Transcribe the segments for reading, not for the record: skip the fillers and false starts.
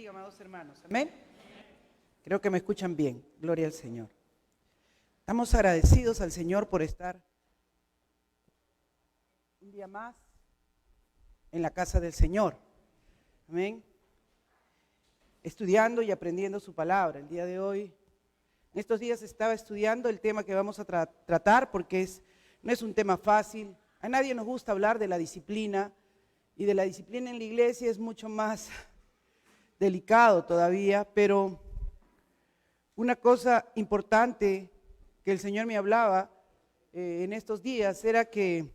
bendiga, amados hermanos. Amén. Creo que me escuchan bien. Gloria al Señor. Estamos agradecidos al Señor por estar un día más en la casa del Señor. Amén. Estudiando y aprendiendo su palabra. El día de hoy, en estos días estaba estudiando el tema que vamos a tratar porque no es un tema fácil. A nadie nos gusta hablar de la disciplina, y de la disciplina en la iglesia es mucho más delicado todavía, pero una cosa importante que el Señor me hablaba en estos días era que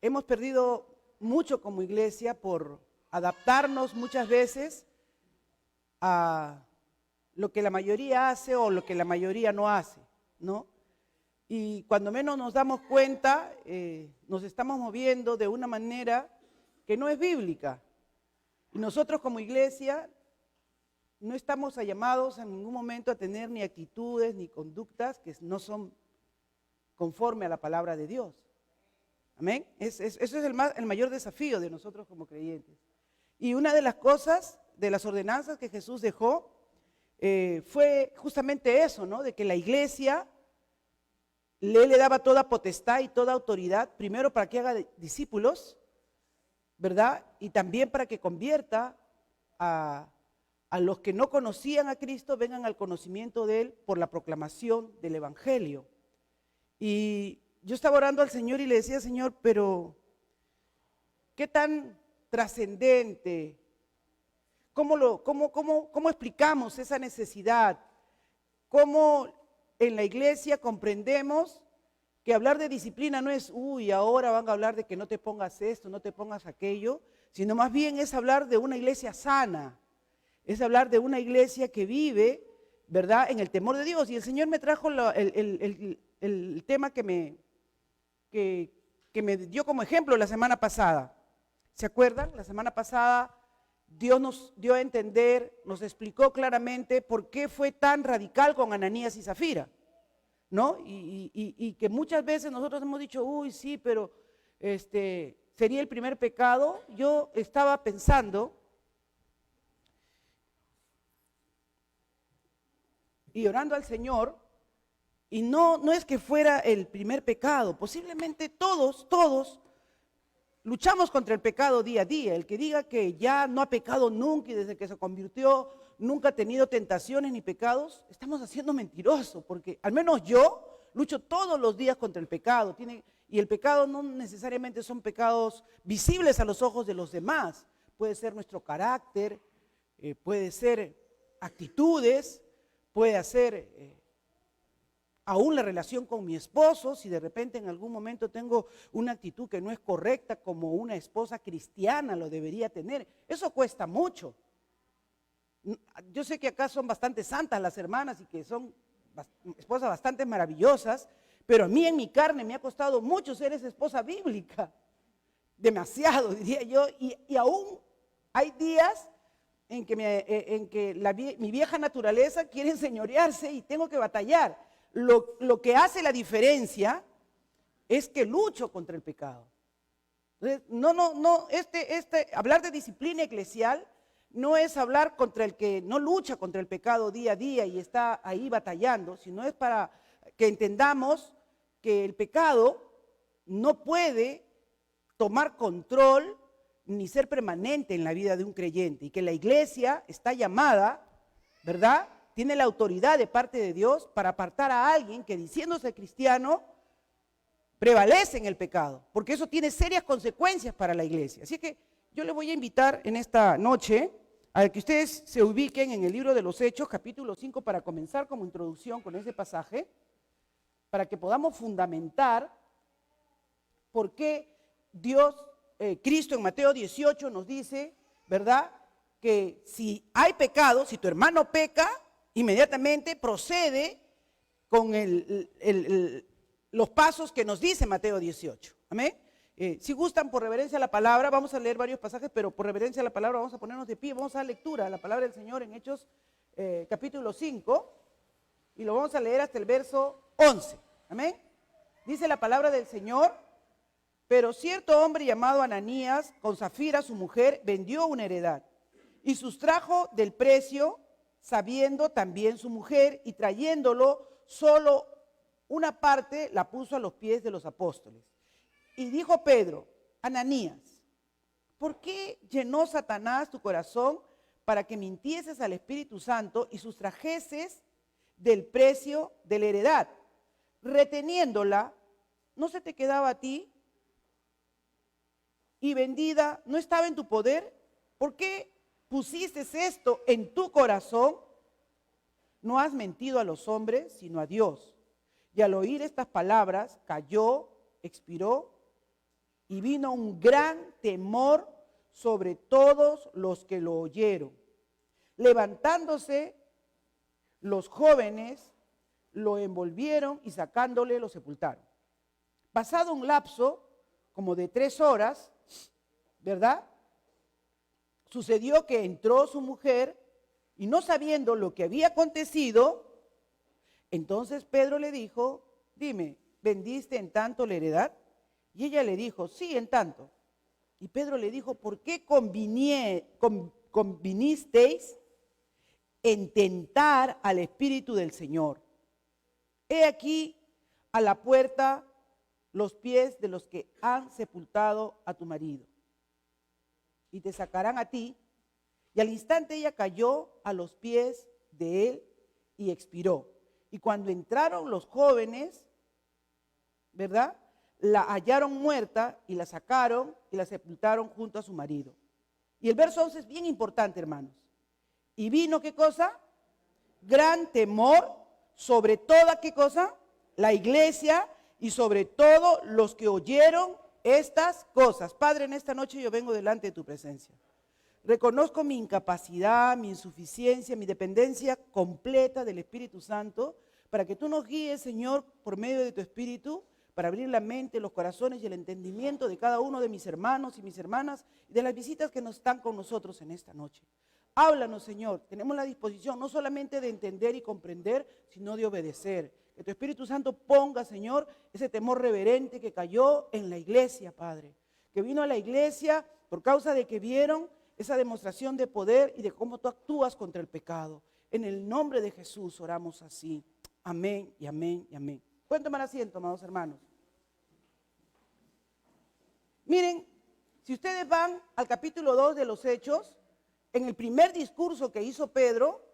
hemos perdido mucho como iglesia por adaptarnos muchas veces a lo que la mayoría hace o lo que la mayoría no hace, ¿no? Y cuando menos nos damos cuenta, nos estamos moviendo de una manera que no es bíblica. Y nosotros como iglesia no estamos llamados en ningún momento a tener ni actitudes ni conductas que no son conforme a la palabra de Dios. Amén. Eso es el mayor desafío de nosotros como creyentes. Y una de las cosas, de las ordenanzas que Jesús dejó, fue justamente eso, ¿no? De que la iglesia le daba toda potestad y toda autoridad, primero para que haga discípulos, ¿verdad? Y también para que convierta a los que no conocían a Cristo, vengan al conocimiento de Él por la proclamación del Evangelio. Y yo estaba orando al Señor y le decía, Señor, pero ¿qué tan trascendente? ¿Cómo explicamos esa necesidad? ¿Cómo en la iglesia comprendemos que hablar de disciplina no es, ahora van a hablar de que no te pongas esto, no te pongas aquello, sino más bien es hablar de una iglesia sana, es hablar de una iglesia que vive, ¿verdad?, en el temor de Dios. Y el Señor me trajo el tema que me dio como ejemplo la semana pasada. ¿Se acuerdan? La semana pasada Dios nos dio a entender, nos explicó claramente por qué fue tan radical con Ananías y Zafira, ¿no? Y que muchas veces nosotros hemos dicho, sí, pero sería el primer pecado. Yo estaba pensando y orando al Señor, y no es que fuera el primer pecado, posiblemente todos luchamos contra el pecado día a día. El que diga que ya no ha pecado nunca y desde que se convirtió nunca ha tenido tentaciones ni pecados, estamos haciendo mentiroso, porque al menos yo lucho todos los días contra el pecado. Y el pecado no necesariamente son pecados visibles a los ojos de los demás. Puede ser nuestro carácter, puede ser actitudes, puede ser aún la relación con mi esposo, si de repente en algún momento tengo una actitud que no es correcta como una esposa cristiana lo debería tener. Eso cuesta mucho. Yo sé que acá son bastante santas las hermanas y que son esposas bastante maravillosas, pero a mí en mi carne me ha costado mucho ser esa esposa bíblica. Demasiado, diría yo, y aún hay días en que mi vieja naturaleza quiere enseñorearse y tengo que batallar. Lo que hace la diferencia es que lucho contra el pecado. Entonces, hablar de disciplina eclesial no es hablar contra el que no lucha contra el pecado día a día y está ahí batallando, sino es para que entendamos que el pecado no puede tomar control ni ser permanente en la vida de un creyente, y que la iglesia está llamada, ¿verdad?, tiene la autoridad de parte de Dios para apartar a alguien que, diciéndose cristiano, prevalece en el pecado, porque eso tiene serias consecuencias para la iglesia. Así que yo les voy a invitar en esta noche a que ustedes se ubiquen en el libro de los Hechos, capítulo 5, para comenzar como introducción con ese pasaje, para que podamos fundamentar por qué Cristo en Mateo 18 nos dice, ¿verdad?, que si hay pecado, si tu hermano peca, inmediatamente procede con los pasos que nos dice Mateo 18. Amén. Si gustan, por reverencia a la palabra, vamos a leer varios pasajes, pero por reverencia a la palabra vamos a ponernos de pie, vamos a dar lectura a la palabra del Señor en Hechos capítulo 5, y lo vamos a leer hasta el verso 11. Amén. Dice la palabra del Señor: Pero cierto hombre llamado Ananías, con Zafira su mujer, vendió una heredad y sustrajo del precio, sabiendo también su mujer, y trayéndolo solo una parte la puso a los pies de los apóstoles. Y dijo Pedro: Ananías, ¿por qué llenó Satanás tu corazón para que mintieses al Espíritu Santo y sustrajeses del precio de la heredad? Reteniéndola, ¿no se te quedaba a ti? Y vendida, ¿no estaba en tu poder? ¿Por qué pusiste esto en tu corazón? No has mentido a los hombres, sino a Dios. Y al oír estas palabras, cayó, expiró, y vino un gran temor sobre todos los que lo oyeron. Levantándose, los jóvenes lo envolvieron y sacándole lo sepultaron. Pasado un lapso como de 3 horas, ¿verdad? Sucedió que entró su mujer y, no sabiendo lo que había acontecido, entonces Pedro le dijo: dime, ¿vendiste en tanto la heredad? Y ella le dijo: sí, en tanto. Y Pedro le dijo: ¿por qué convinisteis en tentar al Espíritu del Señor? He aquí a la puerta los pies de los que han sepultado a tu marido, y te sacarán a ti. Y al instante ella cayó a los pies de él y expiró. Y cuando entraron los jóvenes, ¿verdad?, la hallaron muerta y la sacaron y la sepultaron junto a su marido. Y el verso 11 es bien importante, hermanos. Y vino, ¿qué cosa? Gran temor sobre toda, ¿qué cosa? La iglesia, y sobre todo los que oyeron estas cosas. Padre, en esta noche yo vengo delante de tu presencia. Reconozco mi incapacidad, mi insuficiencia, mi dependencia completa del Espíritu Santo, para que tú nos guíes, Señor, por medio de tu Espíritu, para abrir la mente, los corazones y el entendimiento de cada uno de mis hermanos y mis hermanas, y de las visitas que nos están con nosotros en esta noche. Háblanos, Señor. Tenemos la disposición no solamente de entender y comprender, sino de obedecer. Que tu Espíritu Santo ponga, Señor, ese temor reverente que cayó en la iglesia, Padre. Que vino a la iglesia por causa de que vieron esa demostración de poder y de cómo tú actúas contra el pecado. En el nombre de Jesús oramos así. Amén y amén y amén. Pueden tomar asiento, amados hermanos. Miren, si ustedes van al capítulo 2 de los Hechos, en el primer discurso que hizo Pedro,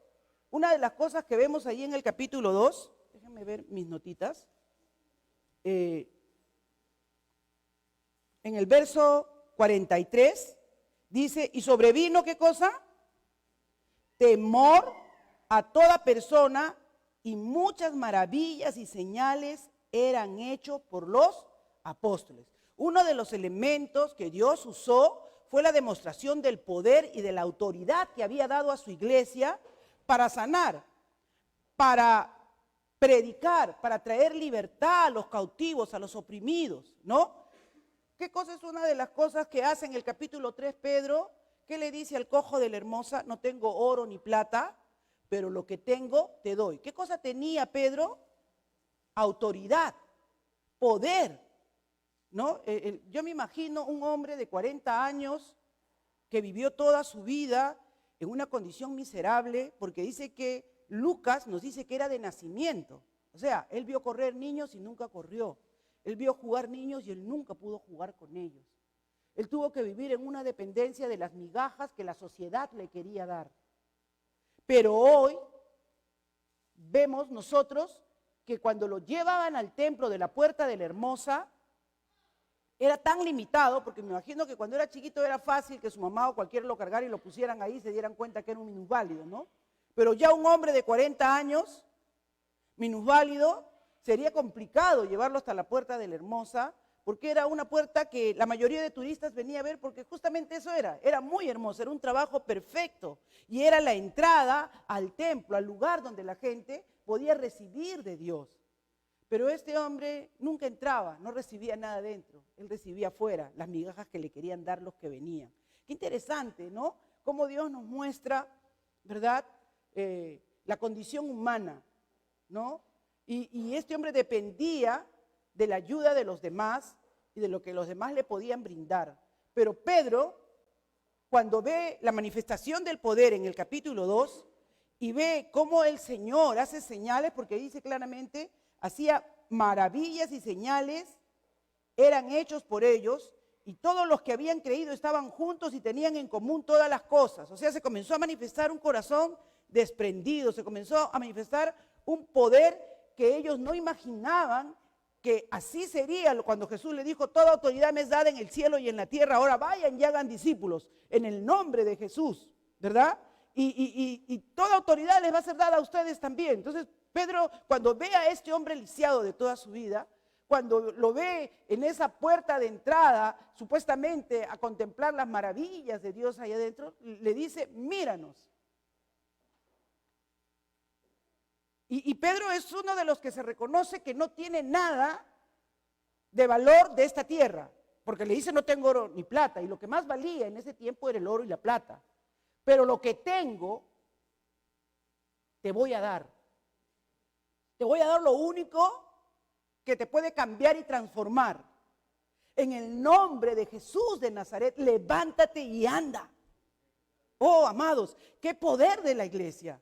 una de las cosas que vemos ahí en el capítulo 2, déjenme ver mis notitas, en el verso 43, dice: y sobrevino, ¿qué cosa? Temor a toda persona, y muchas maravillas y señales eran hechos por los apóstoles. Uno de los elementos que Dios usó fue la demostración del poder y de la autoridad que había dado a su iglesia para sanar, para predicar, para traer libertad a los cautivos, a los oprimidos, ¿no? ¿Qué cosa es una de las cosas que hace en el capítulo 3 Pedro? ¿Qué le dice al cojo de la hermosa? No tengo oro ni plata, pero lo que tengo te doy. ¿Qué cosa tenía Pedro? Autoridad, poder, ¿no? Yo me imagino un hombre de 40 años que vivió toda su vida en una condición miserable, porque dice que Lucas nos dice que era de nacimiento. O sea, él vio correr niños y nunca corrió. Él vio jugar niños y él nunca pudo jugar con ellos. Él tuvo que vivir en una dependencia de las migajas que la sociedad le quería dar. Pero hoy vemos nosotros que cuando lo llevaban al templo de la Puerta de la Hermosa, era tan limitado, porque me imagino que cuando era chiquito era fácil que su mamá o cualquiera lo cargara y lo pusieran ahí y se dieran cuenta que era un minusválido, ¿no? Pero ya un hombre de 40 años, minusválido, sería complicado llevarlo hasta la Puerta de la Hermosa, porque era una puerta que la mayoría de turistas venía a ver, porque justamente eso era muy hermoso, era un trabajo perfecto, y era la entrada al templo, al lugar donde la gente podía recibir de Dios. Pero este hombre nunca entraba, no recibía nada dentro, él recibía afuera las migajas que le querían dar los que venían. Qué interesante, ¿no? Cómo Dios nos muestra, ¿verdad?, la condición humana, ¿no? Y este hombre dependía de la ayuda de los demás, y de lo que los demás le podían brindar. Pero Pedro, cuando ve la manifestación del poder en el capítulo 2 y ve cómo el Señor hace señales, porque dice claramente, hacía maravillas y señales, eran hechos por ellos, y todos los que habían creído estaban juntos y tenían en común todas las cosas. O sea, se comenzó a manifestar un corazón desprendido, se comenzó a manifestar un poder que ellos no imaginaban que así sería cuando Jesús le dijo, toda autoridad me es dada en el cielo y en la tierra, ahora vayan y hagan discípulos en el nombre de Jesús, ¿verdad? Y toda autoridad les va a ser dada a ustedes también. Entonces Pedro, cuando ve a este hombre lisiado de toda su vida, cuando lo ve en esa puerta de entrada, supuestamente a contemplar las maravillas de Dios allá adentro, le dice, míranos. Y Pedro es uno de los que se reconoce que no tiene nada de valor de esta tierra, porque le dice no tengo oro ni plata, y lo que más valía en ese tiempo era el oro y la plata. Pero lo que tengo, te voy a dar. Te voy a dar lo único que te puede cambiar y transformar. En el nombre de Jesús de Nazaret, levántate y anda. Oh, amados, qué poder de la iglesia.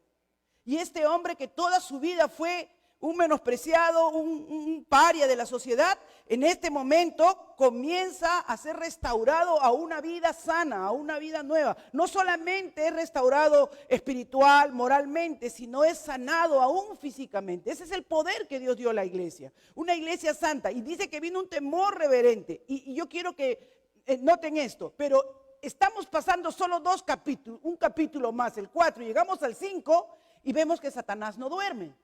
Y este hombre que toda su vida fue un menospreciado, un paria de la sociedad, en este momento comienza a ser restaurado a una vida sana, a una vida nueva. No solamente es restaurado espiritual, moralmente, sino es sanado aún físicamente. Ese es el poder que Dios dio a la iglesia, una iglesia santa. Y dice que vino un temor reverente. Y yo quiero que noten esto, pero estamos pasando solo dos capítulos, un capítulo más, el 4, y llegamos al 5 y vemos que Satanás no duerme.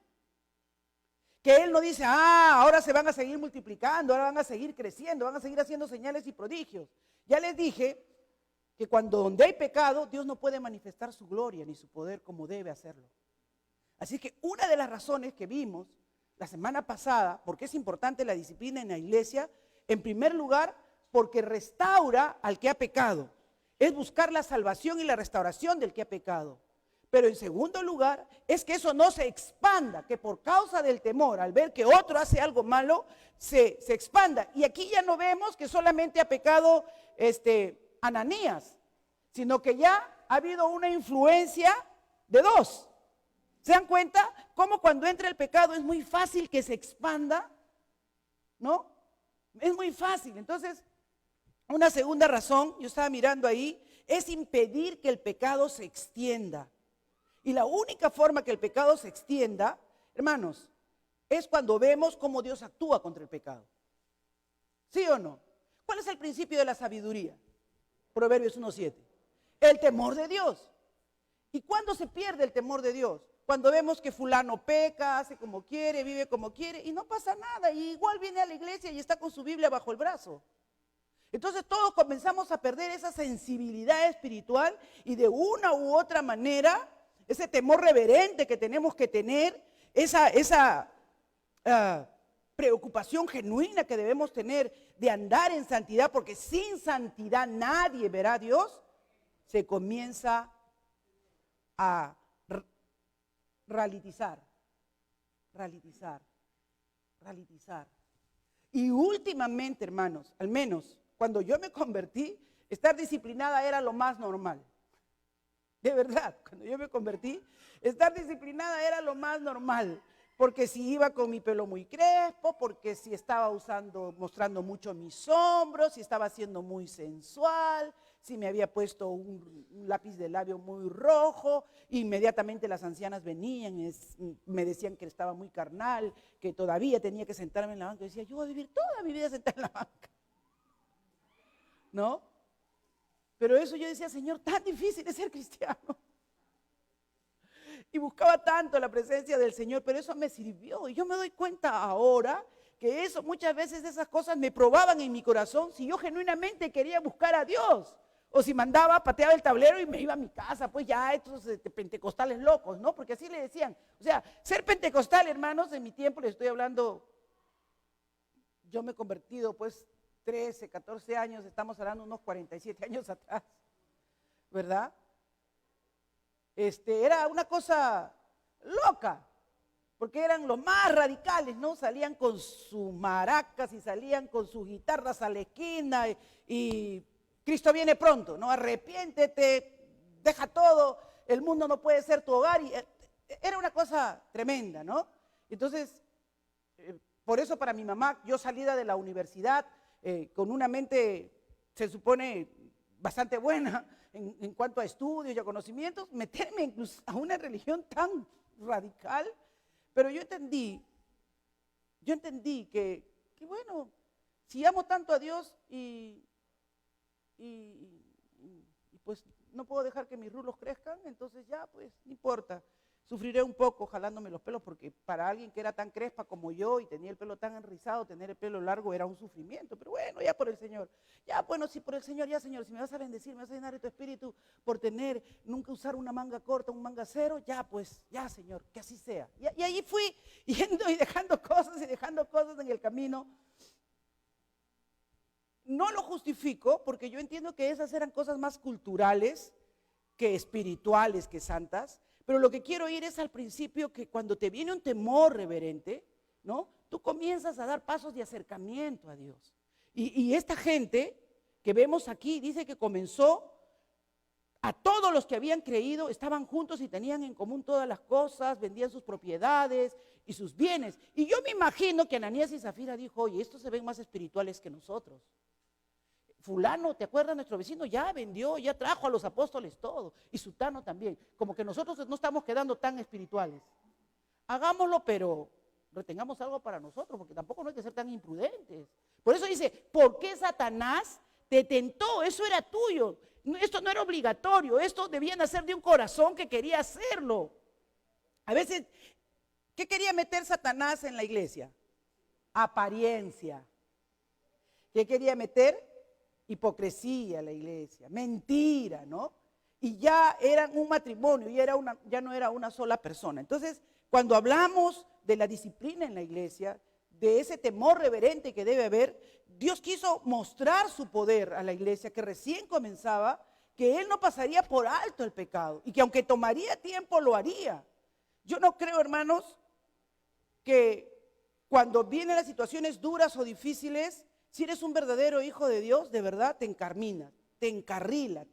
Que él no dice, ahora se van a seguir multiplicando, ahora van a seguir creciendo, van a seguir haciendo señales y prodigios. Ya les dije que donde hay pecado, Dios no puede manifestar su gloria ni su poder como debe hacerlo. Así que una de las razones que vimos la semana pasada, porque es importante la disciplina en la iglesia, en primer lugar, porque restaura al que ha pecado. Es buscar la salvación y la restauración del que ha pecado. Pero en segundo lugar, es que eso no se expanda, que por causa del temor, al ver que otro hace algo malo, se expanda. Y aquí ya no vemos que solamente ha pecado Ananías, sino que ya ha habido una influencia de dos. ¿Se dan cuenta? Cómo cuando entra el pecado es muy fácil que se expanda, ¿no? Es muy fácil. Entonces, una segunda razón, yo estaba mirando ahí, es impedir que el pecado se extienda. Y la única forma que el pecado se extienda, hermanos, es cuando vemos cómo Dios actúa contra el pecado. ¿Sí o no? ¿Cuál es el principio de la sabiduría? Proverbios 1:7. El temor de Dios. ¿Y cuándo se pierde el temor de Dios? Cuando vemos que fulano peca, hace como quiere, vive como quiere y no pasa nada. Y igual viene a la iglesia y está con su Biblia bajo el brazo. Entonces todos comenzamos a perder esa sensibilidad espiritual y de una u otra manera, ese temor reverente que tenemos que tener, esa preocupación genuina que debemos tener de andar en santidad, porque sin santidad nadie verá a Dios, se comienza a ralitizar. Y últimamente, hermanos, al menos cuando yo me convertí, estar disciplinada era lo más normal. De verdad, cuando yo me convertí, estar disciplinada era lo más normal. Porque si iba con mi pelo muy crespo, porque si estaba mostrando mucho mis hombros, si estaba siendo muy sensual, si me había puesto un lápiz de labio muy rojo, inmediatamente las ancianas venían y me decían que estaba muy carnal, que todavía tenía que sentarme en la banca. Y decía, yo voy a vivir toda mi vida sentada en la banca. ¿No? Pero eso yo decía, Señor, tan difícil es ser cristiano. Y buscaba tanto la presencia del Señor, pero eso me sirvió. Y yo me doy cuenta ahora que eso, muchas veces esas cosas me probaban en mi corazón si yo genuinamente quería buscar a Dios. O si pateaba el tablero y me iba a mi casa, pues ya estos pentecostales locos, ¿no? Porque así le decían. O sea, ser pentecostal, hermanos, en mi tiempo, les estoy hablando, yo me he convertido pues 13, 14 años, estamos hablando unos 47 años atrás, ¿verdad? Era una cosa loca, porque eran los más radicales, ¿no? Salían con sus maracas y salían con sus guitarras a la esquina y Cristo viene pronto, ¿no? Arrepiéntete, deja todo, el mundo no puede ser tu hogar. Y era una cosa tremenda, ¿no? Entonces, por eso para mi mamá, yo salida de la universidad con una mente, se supone, bastante buena en cuanto a estudios y a conocimientos, meterme incluso a una religión tan radical. Pero yo entendí que bueno, si amo tanto a Dios y pues no puedo dejar que mis rulos crezcan, entonces ya, pues, no importa. Sufriré un poco jalándome los pelos porque para alguien que era tan crespa como yo y tenía el pelo tan enrizado, tener el pelo largo era un sufrimiento. Pero bueno, ya por el Señor. Ya, bueno, si por el Señor, ya Señor, si me vas a bendecir, me vas a llenar de tu espíritu por nunca usar una manga corta, un manga cero, ya pues, ya Señor, que así sea. Y ahí fui yendo y dejando cosas en el camino. No lo justifico porque yo entiendo que esas eran cosas más culturales que espirituales, que santas. Pero lo que quiero ir es al principio, que cuando te viene un temor reverente, ¿no? Tú comienzas a dar pasos de acercamiento a Dios. Y esta gente que vemos aquí dice que comenzó, a todos los que habían creído, estaban juntos y tenían en común todas las cosas, vendían sus propiedades y sus bienes. Y yo me imagino que Ananías y Zafira dijo, oye, estos se ven más espirituales que nosotros. Fulano, ¿te acuerdas? Nuestro vecino ya vendió, ya trajo a los apóstoles todo, y Sutano también, como que nosotros no estamos quedando tan espirituales. Hagámoslo, pero retengamos algo para nosotros, porque tampoco no hay que ser tan imprudentes. Por eso dice, ¿por qué Satanás te tentó? Eso era tuyo, esto no era obligatorio, esto debía nacer de un corazón que quería hacerlo. A veces, ¿qué quería meter Satanás en la iglesia? Apariencia. ¿Qué quería meter? Hipocresía a la iglesia, mentira, ¿no? Y ya eran un matrimonio, ya no era una sola persona. Entonces, cuando hablamos de la disciplina en la iglesia, de ese temor reverente que debe haber, Dios quiso mostrar su poder a la iglesia que recién comenzaba, que Él no pasaría por alto el pecado y que aunque tomaría tiempo lo haría. Yo no creo, hermanos, que cuando vienen las situaciones duras o difíciles, si eres un verdadero hijo de Dios, de verdad te encarmina, te encarrila.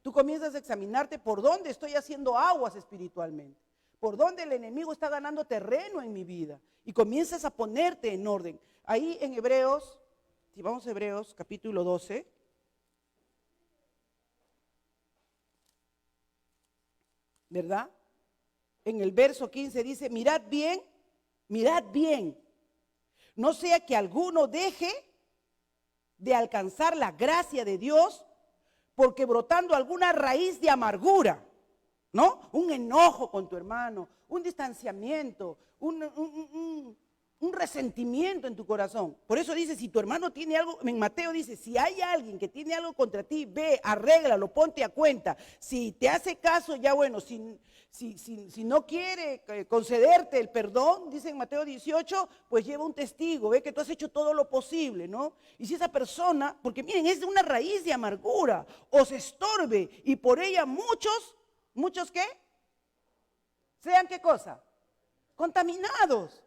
Tú comienzas a examinarte por dónde estoy haciendo aguas espiritualmente, por dónde el enemigo está ganando terreno en mi vida, y comienzas a ponerte en orden. Ahí en Hebreos, si vamos a Hebreos capítulo 12, ¿verdad? En el verso 15 dice, mirad bien, no sea que alguno deje de alcanzar la gracia de Dios porque brotando alguna raíz de amargura, ¿no? Un enojo con tu hermano, un distanciamiento, un resentimiento en tu corazón. Por eso dice, si tu hermano tiene algo, en Mateo dice, si hay alguien que tiene algo contra ti, ve, arréglalo, ponte a cuenta. Si te hace caso, ya bueno, si no quiere concederte el perdón, dice en Mateo 18, pues lleva un testigo, ve que tú has hecho todo lo posible, ¿no? Y si esa persona, porque miren, es de una raíz de amargura, os estorbe y por ella muchos ¿qué? ¿Sean qué cosa? Contaminados.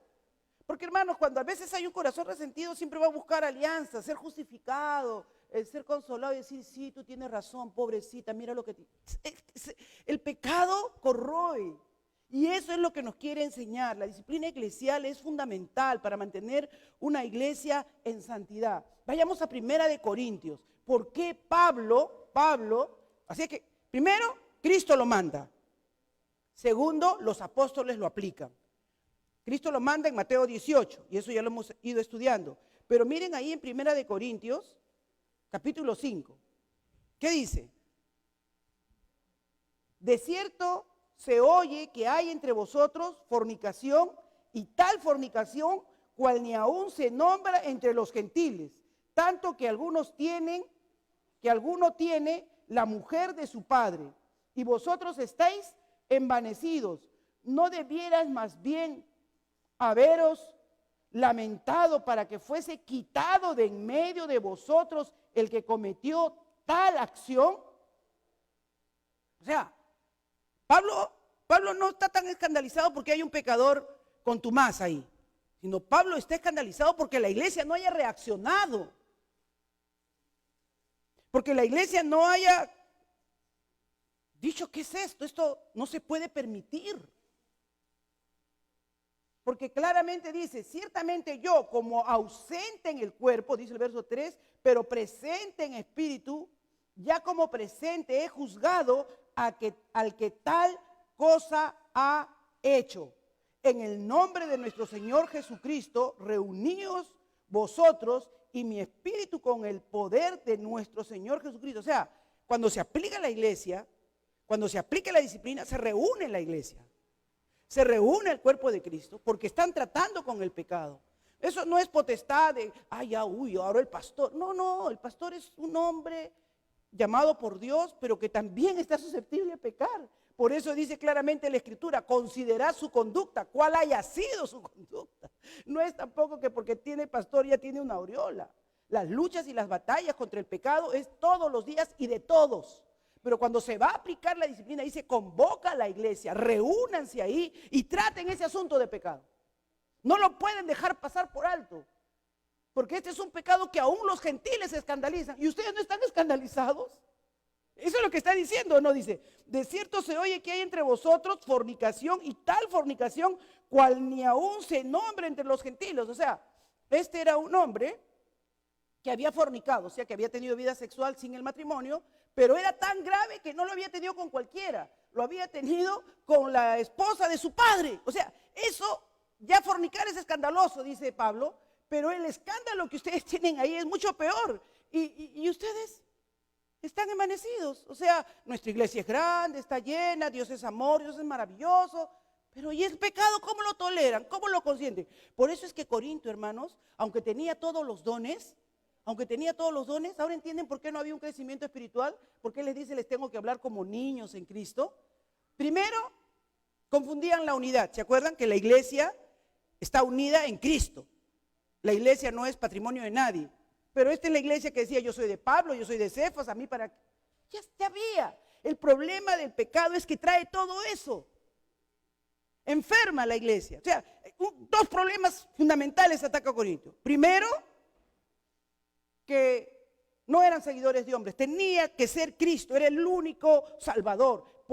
Porque hermanos, cuando a veces hay un corazón resentido, siempre va a buscar alianza, ser justificado, ser consolado y decir, sí, tú tienes razón, pobrecita, mira lo que... El pecado corroe. Y eso es lo que nos quiere enseñar. La disciplina eclesial es fundamental para mantener una iglesia en santidad. Vayamos a 1 Corintios. ¿Por qué Pablo, así que, primero, Cristo lo manda. Segundo, los apóstoles lo aplican. Cristo lo manda en Mateo 18, y eso ya lo hemos ido estudiando. Pero miren ahí en 1 Corintios, capítulo 5. ¿Qué dice? De cierto se oye que hay entre vosotros fornicación, y tal fornicación cual ni aún se nombra entre los gentiles, tanto que alguno tiene la mujer de su padre, y vosotros estáis envanecidos. ¿No debierais más bien haberos lamentado para que fuese quitado de en medio de vosotros el que cometió tal acción? O sea, Pablo no está tan escandalizado porque hay un pecador contumaz ahí, sino Pablo está escandalizado porque la iglesia no haya reaccionado, porque la iglesia no haya dicho, ¿qué es esto? Esto no se puede permitir. Porque claramente dice, ciertamente yo como ausente en el cuerpo, dice el verso 3, pero presente en espíritu, ya como presente he juzgado al que tal cosa ha hecho. En el nombre de nuestro Señor Jesucristo, reuníos vosotros y mi espíritu con el poder de nuestro Señor Jesucristo. O sea, cuando se aplica la iglesia, cuando se aplica la disciplina, se reúne la iglesia. Se reúne el cuerpo de Cristo porque están tratando con el pecado. Eso no es potestad de, ahora el pastor. No, el pastor es un hombre llamado por Dios, pero que también está susceptible a pecar. Por eso dice claramente la Escritura, considerad su conducta, cuál haya sido su conducta. No es tampoco que porque tiene pastor ya tiene una aureola. Las luchas y las batallas contra el pecado es todos los días y de todos. Pero cuando se va a aplicar la disciplina, ahí se convoca a la iglesia, reúnanse ahí y traten ese asunto de pecado. No lo pueden dejar pasar por alto, porque este es un pecado que aún los gentiles se escandalizan. ¿Y ustedes no están escandalizados? Eso es lo que está diciendo, ¿no? Dice, de cierto se oye que hay entre vosotros fornicación y tal fornicación, cual ni aún se nombra entre los gentiles. O sea, este era un hombre que había fornicado, o sea, que había tenido vida sexual sin el matrimonio, pero era tan grave que no lo había tenido con cualquiera, lo había tenido con la esposa de su padre. O sea, eso, ya fornicar es escandaloso, dice Pablo, pero el escándalo que ustedes tienen ahí es mucho peor. Y ustedes están envanecidos. O sea, nuestra iglesia es grande, está llena, Dios es amor, Dios es maravilloso. Pero ¿y el pecado cómo lo toleran? ¿Cómo lo consienten? Por eso es que Corinto, hermanos, aunque tenía todos los dones, ahora entienden por qué no había un crecimiento espiritual, por qué les dice les tengo que hablar como niños en Cristo. Primero, confundían la unidad. ¿Se acuerdan que la iglesia está unida en Cristo? La iglesia no es patrimonio de nadie. Pero esta es la iglesia que decía, yo soy de Pablo, yo soy de Cefas, a mí para... Ya había. El problema del pecado es que trae todo eso. Enferma la iglesia. O sea, dos problemas fundamentales ataca a Corinto. Primero, que no eran seguidores de hombres, tenía que ser Cristo, era el único Salvador.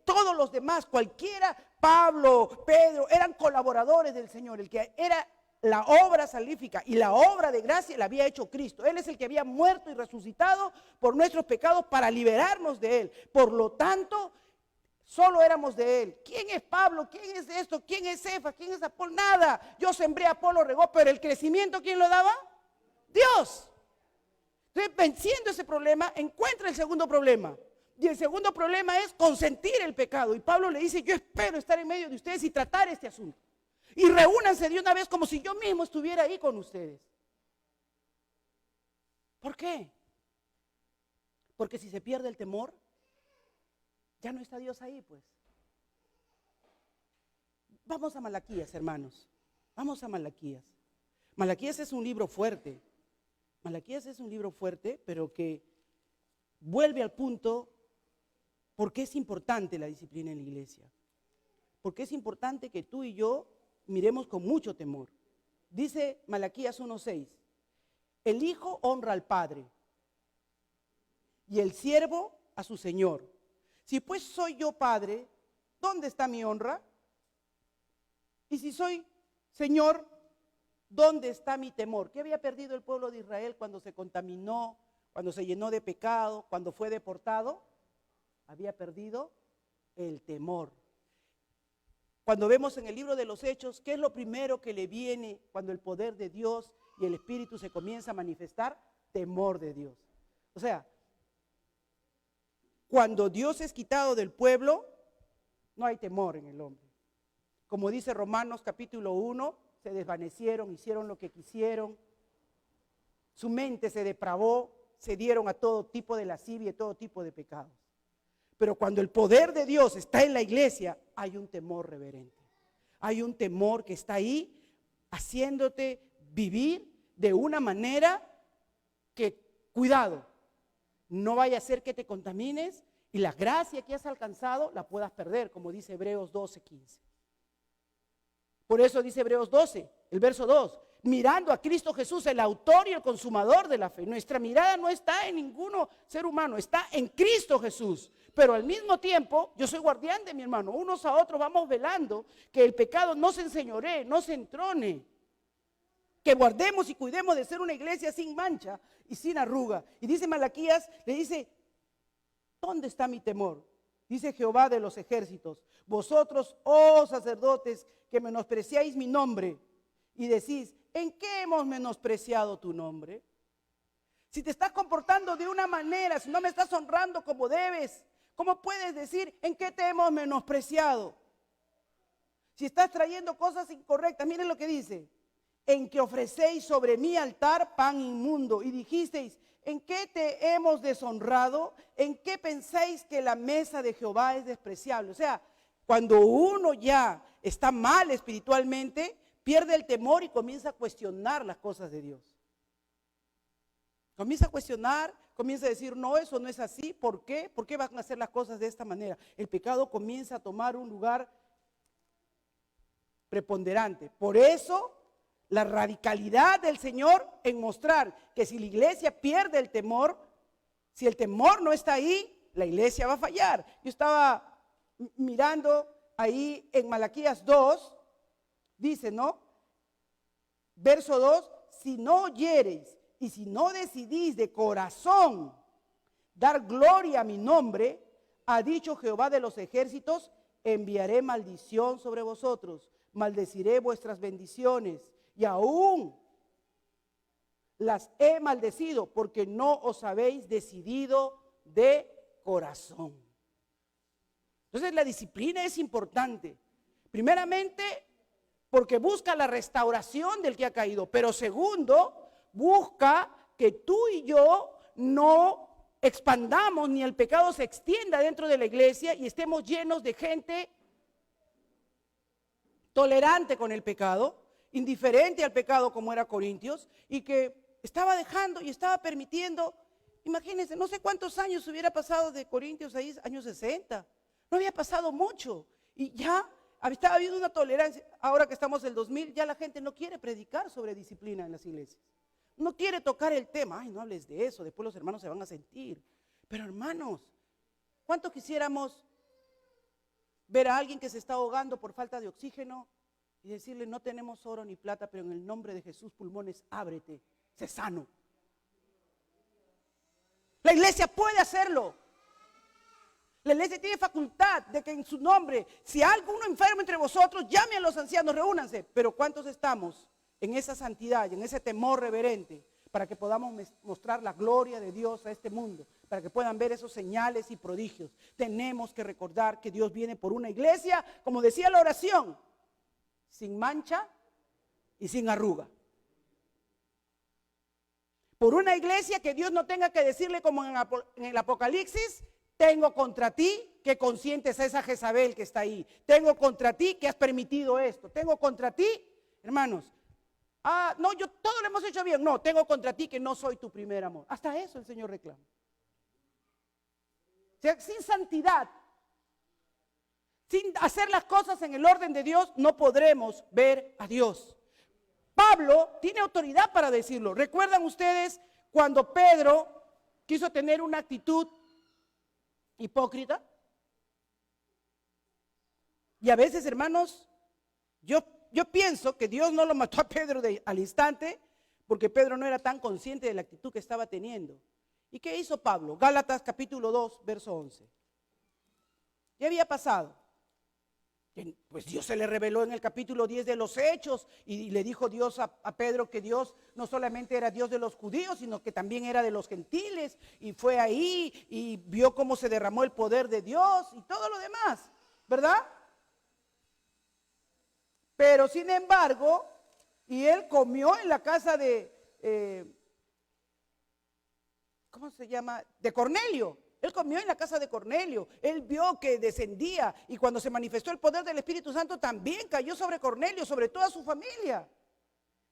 Todos los demás, cualquiera, Pablo, Pedro, eran colaboradores del Señor. El que era la obra salvífica y la obra de gracia la había hecho Cristo. Él es el que había muerto y resucitado por nuestros pecados para liberarnos de Él. Por lo tanto, solo éramos de Él. ¿Quién es Pablo? ¿Quién es esto? ¿Quién es Cefas? ¿Quién es Apolo? Nada. Yo sembré, Apolo regó, pero el crecimiento, ¿quién lo daba? Dios. Entonces, venciendo ese problema, encuentra el segundo problema. Y el segundo problema es consentir el pecado. Y Pablo le dice, yo espero estar en medio de ustedes y tratar este asunto. Y reúnanse de una vez como si yo mismo estuviera ahí con ustedes. ¿Por qué? Porque si se pierde el temor, ya no está Dios ahí, pues. Vamos a Malaquías, hermanos. Vamos a Malaquías. Malaquías es un libro fuerte. Malaquías es un libro fuerte, pero que vuelve al punto por qué es importante la disciplina en la iglesia. Porque es importante que tú y yo miremos con mucho temor. Dice Malaquías 1:6, el hijo honra al padre y el siervo a su señor. Si pues soy yo padre, ¿dónde está mi honra? Y si soy señor, ¿dónde está mi temor? ¿Qué había perdido el pueblo de Israel cuando se contaminó, cuando se llenó de pecado, cuando fue deportado? Había perdido el temor. Cuando vemos en el libro de los Hechos, ¿qué es lo primero que le viene cuando el poder de Dios y el Espíritu se comienza a manifestar? Temor de Dios. O sea, cuando Dios es quitado del pueblo, no hay temor en el hombre. Como dice Romanos capítulo 1, se desvanecieron, hicieron lo que quisieron, su mente se depravó, se dieron a todo tipo de lascivia y todo tipo de pecados. Pero cuando el poder de Dios está en la iglesia, hay un temor reverente. Hay un temor que está ahí haciéndote vivir de una manera que, cuidado, no vaya a ser que te contamines y la gracia que has alcanzado la puedas perder, como dice Hebreos 12:15. Por eso dice Hebreos 12, el verso 2, mirando a Cristo Jesús, el autor y el consumador de la fe. Nuestra mirada no está en ninguno ser humano, está en Cristo Jesús. Pero al mismo tiempo, yo soy guardián de mi hermano. Unos a otros vamos velando que el pecado no se enseñoree, no se entrone. Que guardemos y cuidemos de ser una iglesia sin mancha y sin arruga. Y dice Malaquías, le dice, ¿dónde está mi temor? Dice Jehová de los ejércitos, vosotros, oh sacerdotes, que menospreciáis mi nombre y decís, ¿en qué hemos menospreciado tu nombre? Si te estás comportando de una manera, si no me estás honrando como debes, ¿cómo puedes decir en qué te hemos menospreciado? Si estás trayendo cosas incorrectas, miren lo que dice, en que ofrecéis sobre mi altar pan inmundo y dijisteis, ¿en qué te hemos deshonrado? ¿En qué pensáis que la mesa de Jehová es despreciable? O sea, cuando uno ya está mal espiritualmente, pierde el temor y comienza a cuestionar las cosas de Dios. Comienza a cuestionar, comienza a decir, no, eso no es así. ¿Por qué? ¿Por qué van a hacer las cosas de esta manera? El pecado comienza a tomar un lugar preponderante. Por eso, la radicalidad del Señor en mostrar que si la iglesia pierde el temor, si el temor no está ahí, la iglesia va a fallar. Yo estaba mirando ahí en Malaquías 2, dice, ¿no? Verso 2, si no oyereis y si no decidís de corazón dar gloria a mi nombre, ha dicho Jehová de los ejércitos, enviaré maldición sobre vosotros, maldeciré vuestras bendiciones y aún las he maldecido porque no os habéis decidido de corazón. Entonces la disciplina es importante. Primeramente, porque busca la restauración del que ha caído. Pero segundo, busca que tú y yo no expandamos ni el pecado se extienda dentro de la iglesia y estemos llenos de gente tolerante con el pecado, indiferente al pecado como era Corintios, y que estaba dejando y estaba permitiendo. Imagínense, no sé cuántos años hubiera pasado de Corintios ahí, años 60. No había pasado mucho y ya estaba habiendo una tolerancia. Ahora que estamos en el 2000, ya la gente no quiere predicar sobre disciplina en las iglesias. No quiere tocar el tema. Ay, no hables de eso, después los hermanos se van a sentir. Pero hermanos, ¿cuánto quisiéramos ver a alguien que se está ahogando por falta de oxígeno y decirle, no tenemos oro ni plata, pero en el nombre de Jesús, pulmones, ábrete, sé sano? La iglesia puede hacerlo. La iglesia tiene facultad de que en su nombre, si hay alguno enfermo entre vosotros, llame a los ancianos, reúnanse. Pero ¿cuántos estamos en esa santidad y en ese temor reverente para que podamos mostrar la gloria de Dios a este mundo? Para que puedan ver esos señales y prodigios. Tenemos que recordar que Dios viene por una iglesia, como decía la oración, sin mancha y sin arruga. Por una iglesia que Dios no tenga que decirle como en el Apocalipsis, tengo contra ti que consientes a esa Jezabel que está ahí. Tengo contra ti que has permitido esto. Tengo contra ti, hermanos. No, yo todo lo hemos hecho bien. No, tengo contra ti que no soy tu primer amor. Hasta eso el Señor reclama. O sea, sin santidad, sin hacer las cosas en el orden de Dios, no podremos ver a Dios. Pablo tiene autoridad para decirlo. ¿Recuerdan ustedes cuando Pedro quiso tener una actitud hipócrita? Y a veces, hermanos, yo pienso que Dios no lo mató a Pedro al instante, porque Pedro no era tan consciente de la actitud que estaba teniendo. ¿Y qué hizo Pablo? Gálatas capítulo 2, verso 11. ¿Qué había pasado? Pues Dios se le reveló en el capítulo 10 de los Hechos y le dijo Dios a Pedro que Dios no solamente era Dios de los judíos, sino que también era de los gentiles, y fue ahí y vio cómo se derramó el poder de Dios y todo lo demás, ¿verdad? Pero sin embargo, y él comió en la casa de, ¿cómo se llama? De Cornelio. Él comió en la casa de Cornelio, él vio que descendía y cuando se manifestó el poder del Espíritu Santo también cayó sobre Cornelio, sobre toda su familia.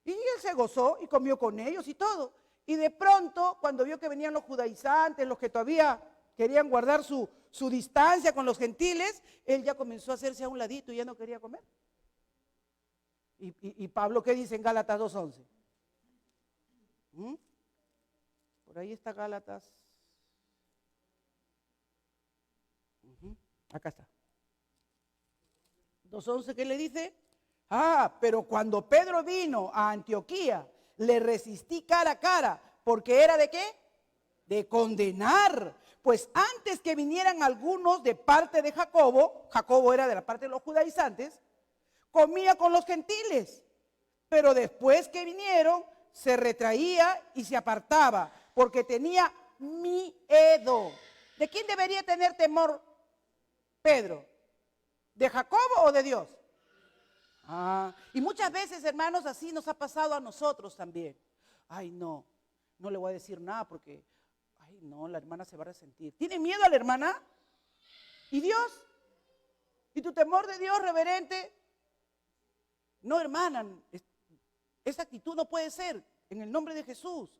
Y él se gozó y comió con ellos y todo. Y de pronto, cuando vio que venían los judaizantes, los que todavía querían guardar su distancia con los gentiles, él ya comenzó a hacerse a un ladito y ya no quería comer. Y Pablo, ¿qué dice en Gálatas 2:11? ¿Mm? Por ahí está Gálatas. Acá está. 2:11, ¿qué le dice? Pero cuando Pedro vino a Antioquía, le resistí cara a cara, porque era ¿de qué? De condenar. Pues antes que vinieran algunos de parte de Jacobo, Jacobo era de la parte de los judaizantes, comía con los gentiles. Pero después que vinieron, se retraía y se apartaba, porque tenía miedo. ¿De quién debería tener temor Pedro? ¿De Jacobo o de Dios? Y muchas veces, hermanos, así nos ha pasado a nosotros también. Ay, no le voy a decir nada porque, ay, no, la hermana se va a resentir. ¿Tiene miedo a la hermana? ¿Y Dios? ¿Y tu temor de Dios, reverente? No, hermana, esa actitud no puede ser en el nombre de Jesús.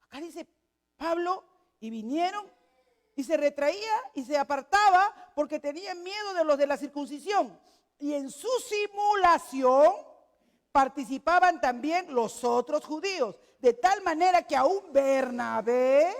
Acá dice Pablo, y vinieron y se retraía y se apartaba porque tenían miedo de los de la circuncisión. Y en su simulación participaban también los otros judíos, de tal manera que aún Bernabé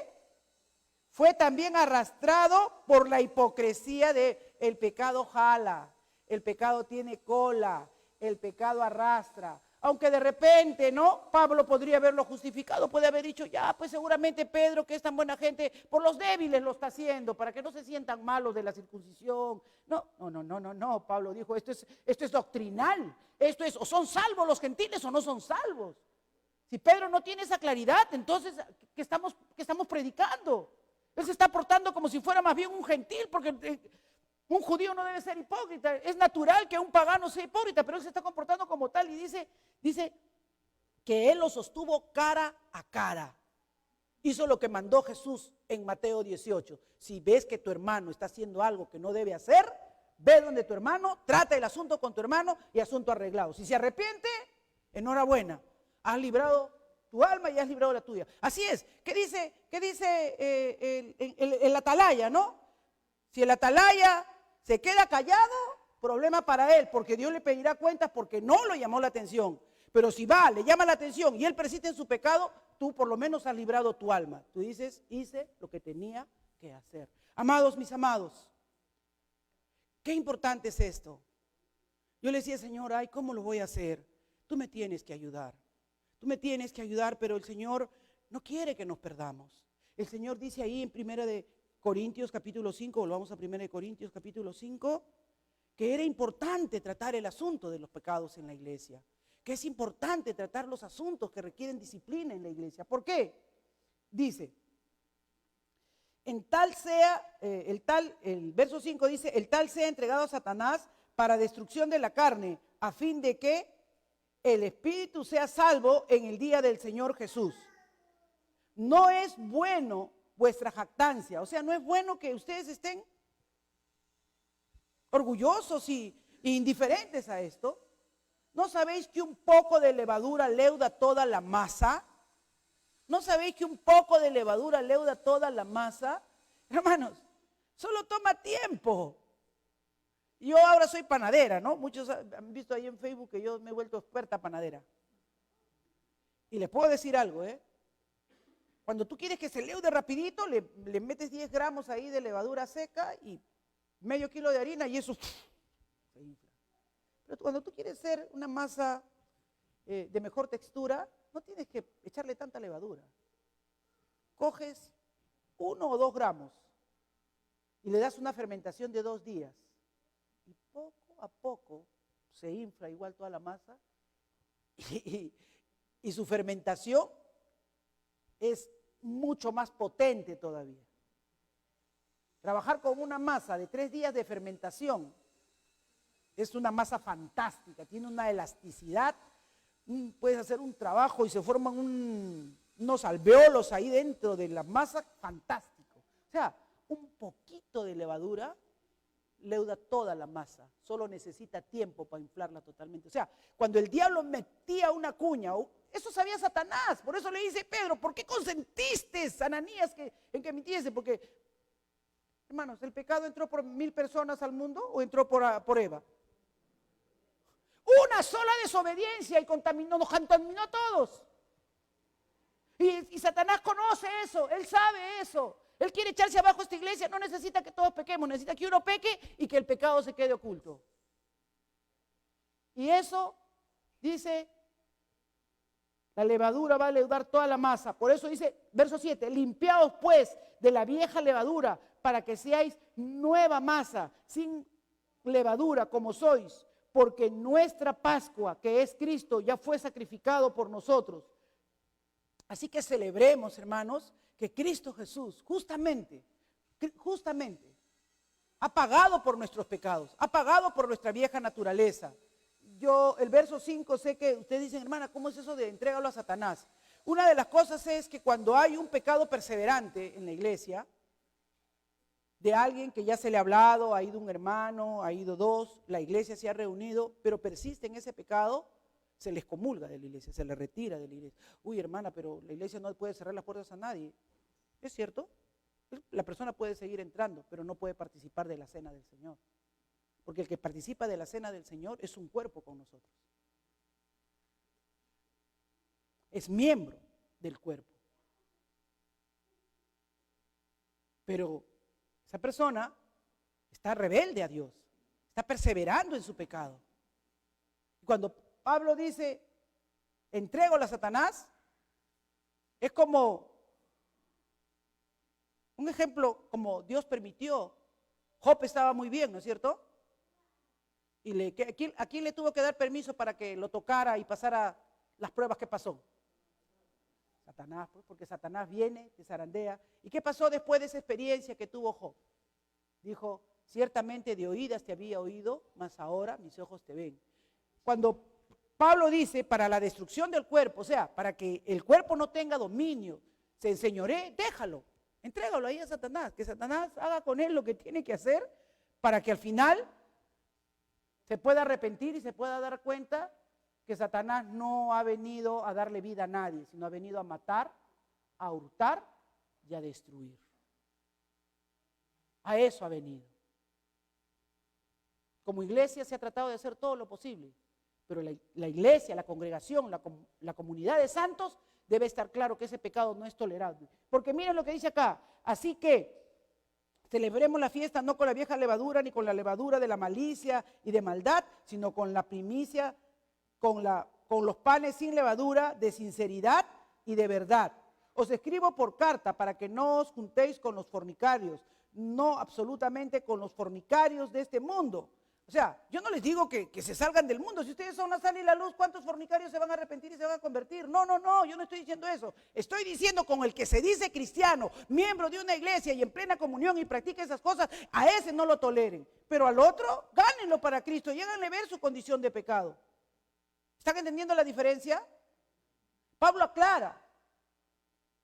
fue también arrastrado por la hipocresía de el pecado jala, el pecado tiene cola, el pecado arrastra. Aunque de repente, ¿no? Pablo podría haberlo justificado, puede haber dicho, ya, pues seguramente Pedro, que es tan buena gente, por los débiles lo está haciendo, para que no se sientan malos de la circuncisión. No, Pablo dijo, esto es doctrinal, esto es, o son salvos los gentiles o no son salvos. Si Pedro no tiene esa claridad, entonces, ¿qué estamos predicando? Él se está portando como si fuera más bien un gentil, porque un judío no debe ser hipócrita. Es natural que un pagano sea hipócrita, pero él se está comportando como tal y dice que él lo sostuvo cara a cara. Hizo lo que mandó Jesús en Mateo 18. Si ves que tu hermano está haciendo algo que no debe hacer, ve donde tu hermano, trata el asunto con tu hermano y asunto arreglado. Si se arrepiente, enhorabuena, has librado tu alma y has librado la tuya. Así es. ¿Qué dice el atalaya, no? Si el atalaya se queda callado, problema para él, porque Dios le pedirá cuentas porque no lo llamó la atención. Pero si va, le llama la atención y él persiste en su pecado, tú por lo menos has librado tu alma. Tú dices, hice lo que tenía que hacer. Amados, mis amados, qué importante es esto. Yo le decía, Señor, ay, ¿cómo lo voy a hacer? Tú me tienes que ayudar. Tú me tienes que ayudar, pero el Señor no quiere que nos perdamos. El Señor dice ahí en 1 Corintios capítulo 5, volvamos a 1 Corintios capítulo 5, que era importante tratar el asunto de los pecados en la iglesia, que es importante tratar los asuntos que requieren disciplina en la iglesia. ¿Por qué? Dice, el verso 5 dice, el tal sea entregado a Satanás para destrucción de la carne, a fin de que el espíritu sea salvo en el día del Señor Jesús. No es bueno vuestra jactancia, o sea, no es bueno que ustedes estén orgullosos y indiferentes a esto. ¿No sabéis que un poco de levadura leuda toda la masa? ¿No sabéis que un poco de levadura leuda toda la masa? Hermanos, solo toma tiempo. Yo ahora soy panadera, ¿no? Muchos han visto ahí en Facebook que yo me he vuelto experta panadera. Y les puedo decir algo, ¿eh? Cuando tú quieres que se leude rapidito, le metes 10 gramos ahí de levadura seca y medio kilo de harina y eso se infla. Pero cuando tú quieres hacer una masa de mejor textura, no tienes que echarle tanta levadura. Coges 1 o 2 gramos y le das una fermentación de 2 días. Y poco a poco se infla igual toda la masa y su fermentación es mucho más potente todavía. Trabajar con una masa de 3 días de fermentación es una masa fantástica, tiene una elasticidad, puedes hacer un trabajo y se forman unos alvéolos ahí dentro de la masa fantástico. O sea, un poquito de levadura leuda toda la masa, solo necesita tiempo para inflarla totalmente. O sea, cuando el diablo metía una cuña, eso sabía Satanás, por eso le dice Pedro, ¿por qué consentiste, Ananías, en que mintiese? Porque, hermanos, ¿el pecado entró por 1000 personas al mundo o entró por Eva? una sola desobediencia y nos contaminó a todos. Y Satanás conoce eso, él sabe eso. Él quiere echarse abajo esta iglesia, no necesita que todos pequemos, necesita que uno peque y que el pecado se quede oculto. Y eso, dice, la levadura va a leudar toda la masa. Por eso dice, verso 7, limpiaos pues de la vieja levadura para que seáis nueva masa, sin levadura como sois, porque nuestra Pascua, que es Cristo, ya fue sacrificado por nosotros. Así que celebremos, hermanos, que Cristo Jesús justamente, ha pagado por nuestros pecados, ha pagado por nuestra vieja naturaleza. El verso 5, sé que ustedes dicen, hermana, ¿cómo es eso de entrégalo a Satanás? Una de las cosas es que cuando hay un pecado perseverante en la iglesia, de alguien que ya se le ha hablado, ha ido un hermano, ha ido dos, la iglesia se ha reunido, pero persiste en ese pecado, se les comulga de la iglesia, se les retira de la iglesia. Uy, hermana, pero la iglesia no puede cerrar las puertas a nadie. ¿Es cierto? La persona puede seguir entrando, pero no puede participar de la cena del Señor. Porque el que participa de la cena del Señor es un cuerpo con nosotros. Es miembro del cuerpo. Pero esa persona está rebelde a Dios, está perseverando en su pecado. Cuando Pablo dice, entrégalo a Satanás, es como un ejemplo, como Dios permitió. Job estaba muy bien, ¿no es cierto? Y ¿a quién le tuvo que dar permiso para que lo tocara y pasara las pruebas que pasó? Satanás, pues, porque Satanás viene, te zarandea. ¿Y qué pasó después de esa experiencia que tuvo Job? Dijo, ciertamente de oídas te había oído, mas ahora mis ojos te ven. Cuando Pablo dice, para la destrucción del cuerpo, o sea, para que el cuerpo no tenga dominio, se enseñoree, déjalo, entrégalo ahí a Satanás, que Satanás haga con él lo que tiene que hacer para que al final se pueda arrepentir y se pueda dar cuenta que Satanás no ha venido a darle vida a nadie, sino ha venido a matar, a hurtar y a destruir. A eso ha venido. Como iglesia se ha tratado de hacer todo lo posible, pero la iglesia, la congregación, la comunidad de santos debe estar claro que ese pecado no es tolerable. Porque miren lo que dice acá, así que celebremos la fiesta no con la vieja levadura ni con la levadura de la malicia y de maldad, sino con la primicia, con los panes sin levadura de sinceridad y de verdad. Os escribo por carta para que no os juntéis con los fornicarios, no absolutamente con los fornicarios de este mundo. O sea, yo no les digo que se salgan del mundo. Si ustedes son la sal y la luz, ¿cuántos fornicarios se van a arrepentir y se van a convertir? No, yo no estoy diciendo eso. Estoy diciendo con el que se dice cristiano, miembro de una iglesia y en plena comunión y practica esas cosas, a ese no lo toleren. Pero al otro, gánenlo para Cristo y háganle ver su condición de pecado. ¿Están entendiendo la diferencia? Pablo aclara.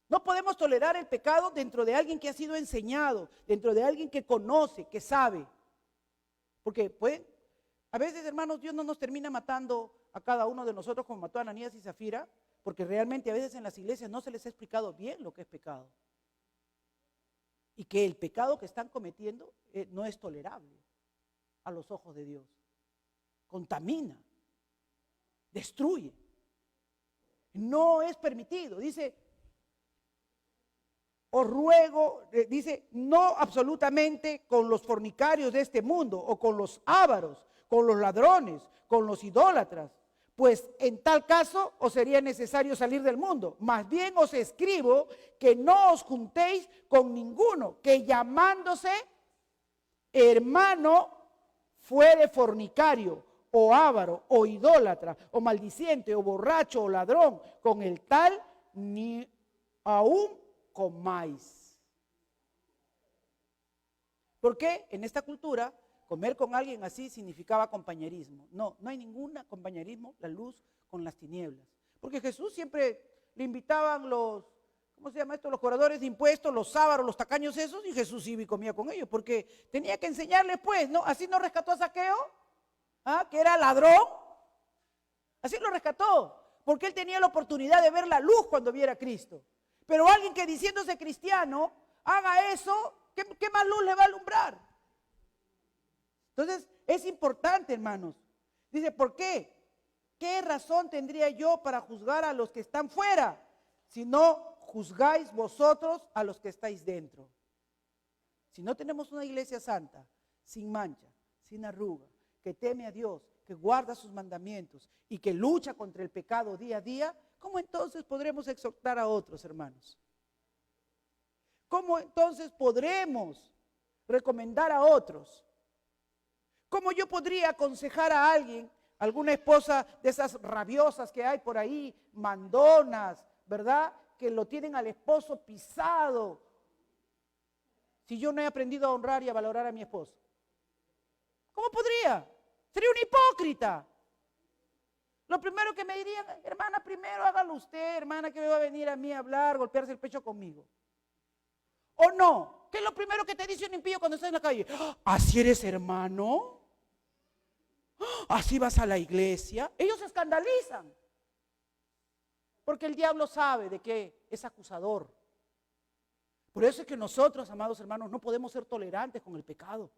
No podemos tolerar el pecado dentro de alguien que ha sido enseñado, dentro de alguien que conoce, que sabe. Porque a veces, hermanos, Dios no nos termina matando a cada uno de nosotros como mató a Ananías y Zafira, porque realmente a veces en las iglesias no se les ha explicado bien lo que es pecado. Y que el pecado que están cometiendo no es tolerable a los ojos de Dios. Contamina, destruye. No es permitido. Dice, os ruego, dice, no absolutamente con los fornicarios de este mundo, o con los ávaros, con los ladrones, con los idólatras, pues en tal caso os sería necesario salir del mundo. Más bien os escribo que no os juntéis con ninguno, que llamándose hermano fuere fornicario, o ávaro, o idólatra, o maldiciente, o borracho, o ladrón, con el tal ni aún comáis. ¿Por qué? En esta cultura, comer con alguien así significaba compañerismo. No hay ningún compañerismo, la luz con las tinieblas. Porque Jesús siempre le invitaban los, ¿cómo se llama esto? Los cobradores de impuestos, los ávaros, los tacaños esos, y Jesús iba y comía con ellos, porque tenía que enseñarles pues, ¿no? Así no rescató a Zaqueo, que era ladrón, así lo rescató, porque él tenía la oportunidad de ver la luz cuando viera a Cristo. Pero alguien que diciéndose cristiano haga eso, ¿qué más luz le va a alumbrar? Entonces, es importante, hermanos. Dice, ¿por qué? ¿qué razón tendría yo para juzgar a los que están fuera? Si no juzgáis vosotros a los que estáis dentro. Si no tenemos una iglesia santa, sin mancha, sin arruga, que teme a Dios, que guarda sus mandamientos y que lucha contra el pecado día a día, ¿cómo entonces podremos exhortar a otros, hermanos? ¿Cómo entonces podremos recomendar a otros? ¿Cómo yo podría aconsejar a alguien, alguna esposa de esas rabiosas que hay por ahí, mandonas, ¿verdad? Que lo tienen al esposo pisado, si yo no he aprendido a honrar y a valorar a mi esposo? ¿Cómo podría? Sería un hipócrita. Lo primero que me dirían, hermana, primero hágalo usted, hermana, que me va a venir a mí a hablar, golpearse el pecho conmigo. ¿O no? ¿Qué es lo primero que te dice un impío cuando estás en la calle? ¿Así eres hermano? ¿Así vas a la iglesia? Ellos se escandalizan. Porque el diablo sabe de que es acusador. Por eso es que nosotros, amados hermanos, no podemos ser tolerantes con el pecado.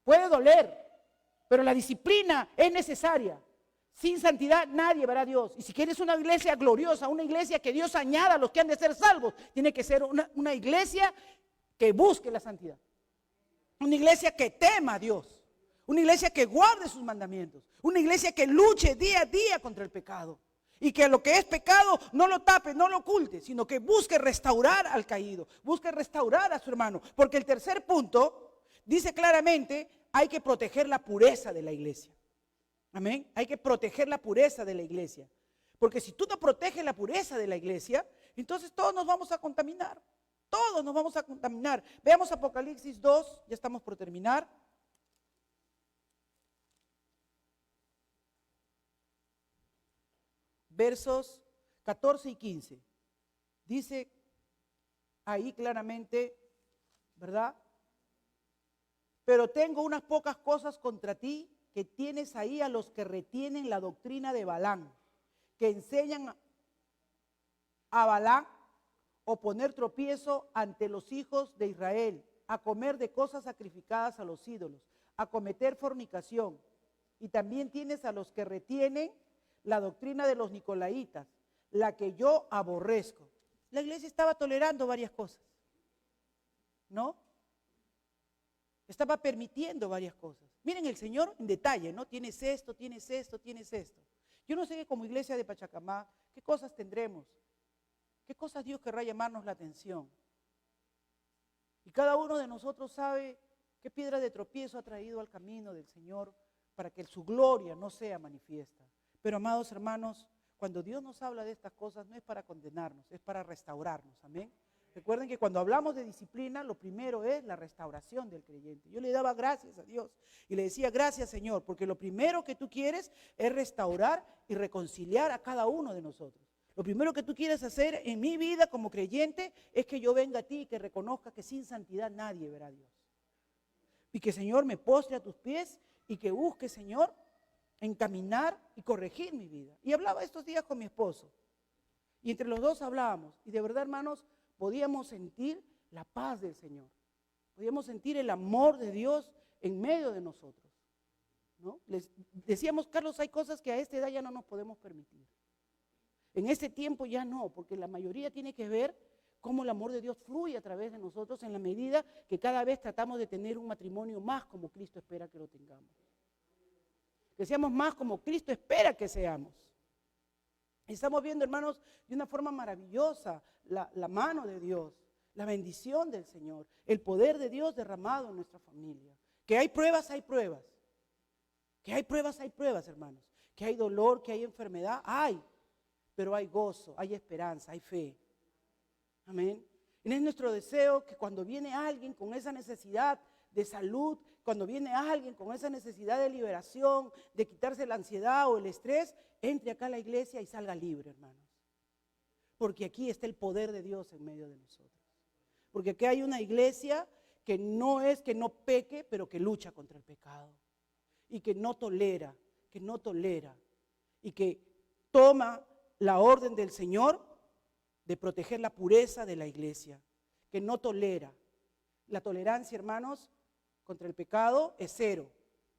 Puede doler, pero la disciplina es necesaria. Sin santidad nadie verá a Dios. Y si quieres una iglesia gloriosa, una iglesia que Dios añada a los que han de ser salvos, tiene que ser una iglesia que busque la santidad. Una iglesia que tema a Dios. Una iglesia que guarde sus mandamientos. Una iglesia que luche día a día contra el pecado. Y que lo que es pecado no lo tape, no lo oculte, sino que busque restaurar al caído. Busque restaurar a su hermano. Porque el tercer punto dice claramente, hay que proteger la pureza de la iglesia. Amén. Hay que proteger la pureza de la iglesia. Porque si tú no proteges la pureza de la iglesia, entonces todos nos vamos a contaminar. Todos nos vamos a contaminar. Veamos Apocalipsis 2, ya estamos por terminar. Versos 14 y 15. Dice ahí claramente, ¿verdad? Pero tengo unas pocas cosas contra ti, que tienes ahí a los que retienen la doctrina de Balaam, que enseñan a Balaam o poner tropiezo ante los hijos de Israel, a comer de cosas sacrificadas a los ídolos, a cometer fornicación. Y también tienes a los que retienen la doctrina de los nicolaitas, la que yo aborrezco. La iglesia estaba tolerando varias cosas, ¿no? Estaba permitiendo varias cosas. Miren el Señor en detalle, ¿no? Tienes esto, tienes esto, tienes esto. Yo no sé que como iglesia de Pachacamá, ¿qué cosas tendremos? ¿Qué cosas Dios querrá llamarnos la atención? Y cada uno de nosotros sabe qué piedra de tropiezo ha traído al camino del Señor para que su gloria no sea manifiesta. Pero amados hermanos, cuando Dios nos habla de estas cosas no es para condenarnos, es para restaurarnos, amén. Recuerden que cuando hablamos de disciplina, lo primero es la restauración del creyente. Yo le daba gracias a Dios y le decía gracias Señor, porque lo primero que tú quieres es restaurar y reconciliar a cada uno de nosotros. Lo primero que tú quieres hacer en mi vida como creyente es que yo venga a ti y que reconozca que sin santidad nadie verá a Dios. Y que Señor me postre a tus pies y que busque Señor encaminar y corregir mi vida. Y hablaba estos días con mi esposo. Y entre los dos hablábamos. Y de verdad, hermanos, podíamos sentir la paz del Señor. Podíamos sentir el amor de Dios en medio de nosotros, ¿no? Les decíamos, Carlos, hay cosas que a esta edad ya no nos podemos permitir. En este tiempo ya no, porque la mayoría tiene que ver cómo el amor de Dios fluye a través de nosotros en la medida que cada vez tratamos de tener un matrimonio más como Cristo espera que lo tengamos. Que seamos más como Cristo espera que seamos. Estamos viendo, hermanos, de una forma maravillosa la mano de Dios, la bendición del Señor, el poder de Dios derramado en nuestra familia. Que hay pruebas, hay pruebas. Que hay pruebas, hay pruebas, hermanos. Que hay dolor, que hay enfermedad, hay. Pero hay gozo, hay esperanza, hay fe. Amén. Y es nuestro deseo que cuando viene alguien con esa necesidad de salud, cuando viene alguien con esa necesidad de liberación, de quitarse la ansiedad o el estrés, entre acá a la iglesia y salga libre, hermanos. Porque aquí está el poder de Dios en medio de nosotros. Porque aquí hay una iglesia que no es que no peque, pero que lucha contra el pecado. Y que no tolera, y que toma la orden del Señor de proteger la pureza de la iglesia, que no tolera. La tolerancia, hermanos, contra el pecado es cero.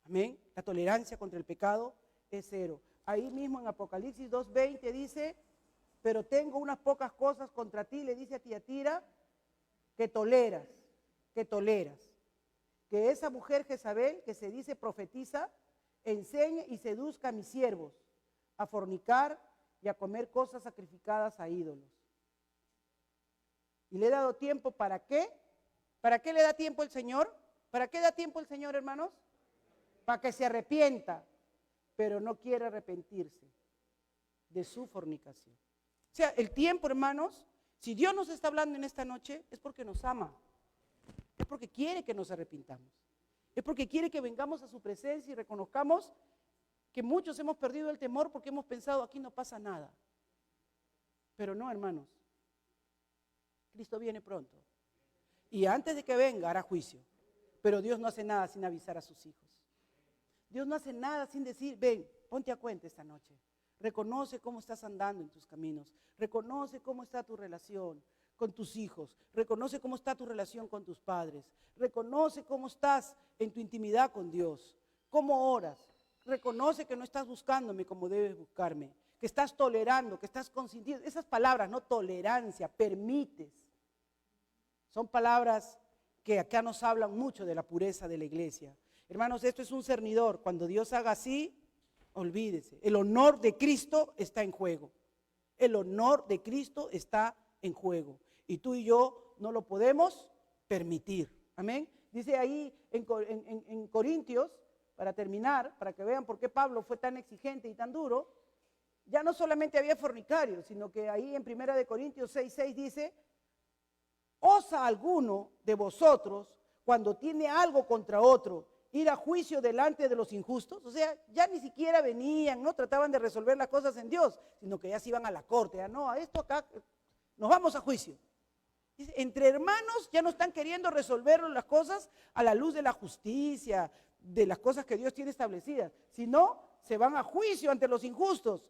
Amén. La tolerancia contra el pecado es cero. Ahí mismo en Apocalipsis 2:20 dice, pero tengo unas pocas cosas contra ti, le dice a Tiatira, que toleras. Que esa mujer Jezabel, que se dice profetiza, enseñe y seduzca a mis siervos a fornicar y a comer cosas sacrificadas a ídolos. Y le he dado tiempo, ¿para qué? ¿Para qué le da tiempo el Señor? ¿Para qué da tiempo el Señor, hermanos? Para que se arrepienta, pero no quiere arrepentirse de su fornicación. O sea, el tiempo, hermanos, si Dios nos está hablando en esta noche, es porque nos ama. Es porque quiere que nos arrepintamos. Es porque quiere que vengamos a su presencia y reconozcamos que muchos hemos perdido el temor porque hemos pensado aquí no pasa nada. Pero no, hermanos. Cristo viene pronto. Y antes de que venga hará juicio. Pero Dios no hace nada sin avisar a sus hijos. Dios no hace nada sin decir, ven, ponte a cuenta esta noche. Reconoce cómo estás andando en tus caminos. Reconoce cómo está tu relación con tus hijos. Reconoce cómo está tu relación con tus padres. Reconoce cómo estás en tu intimidad con Dios. Cómo oras. Reconoce que no estás buscándome como debes buscarme. Que estás tolerando, que estás consintiendo. Esas palabras, no tolerancia, permites. Son palabras que acá nos hablan mucho de la pureza de la iglesia. Hermanos, esto es un cernidor. Cuando Dios haga así, olvídese. El honor de Cristo está en juego. El honor de Cristo está en juego. Y tú y yo no lo podemos permitir. Amén. Dice ahí en Corintios, para terminar, para que vean por qué Pablo fue tan exigente y tan duro, ya no solamente había fornicarios, sino que ahí en 1 Corintios 6:6 dice, ¿osa alguno de vosotros, cuando tiene algo contra otro, ir a juicio delante de los injustos? O sea, ya ni siquiera venían, no trataban de resolver las cosas en Dios, sino que ya se iban a la corte. Ya no, a esto acá nos vamos a juicio. Dice, entre hermanos ya no están queriendo resolver las cosas a la luz de la justicia, de las cosas que Dios tiene establecidas, sino se van a juicio ante los injustos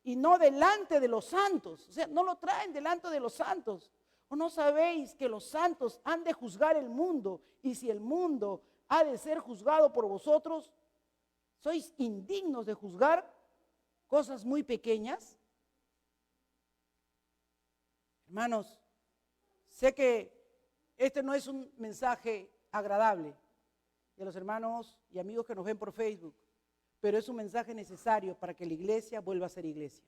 y no delante de los santos. O sea, no lo traen delante de los santos. ¿O no sabéis que los santos han de juzgar el mundo? Y si el mundo ha de ser juzgado por vosotros, ¿sois indignos de juzgar cosas muy pequeñas? Hermanos, sé que este no es un mensaje agradable de los hermanos y amigos que nos ven por Facebook, pero es un mensaje necesario para que la iglesia vuelva a ser iglesia.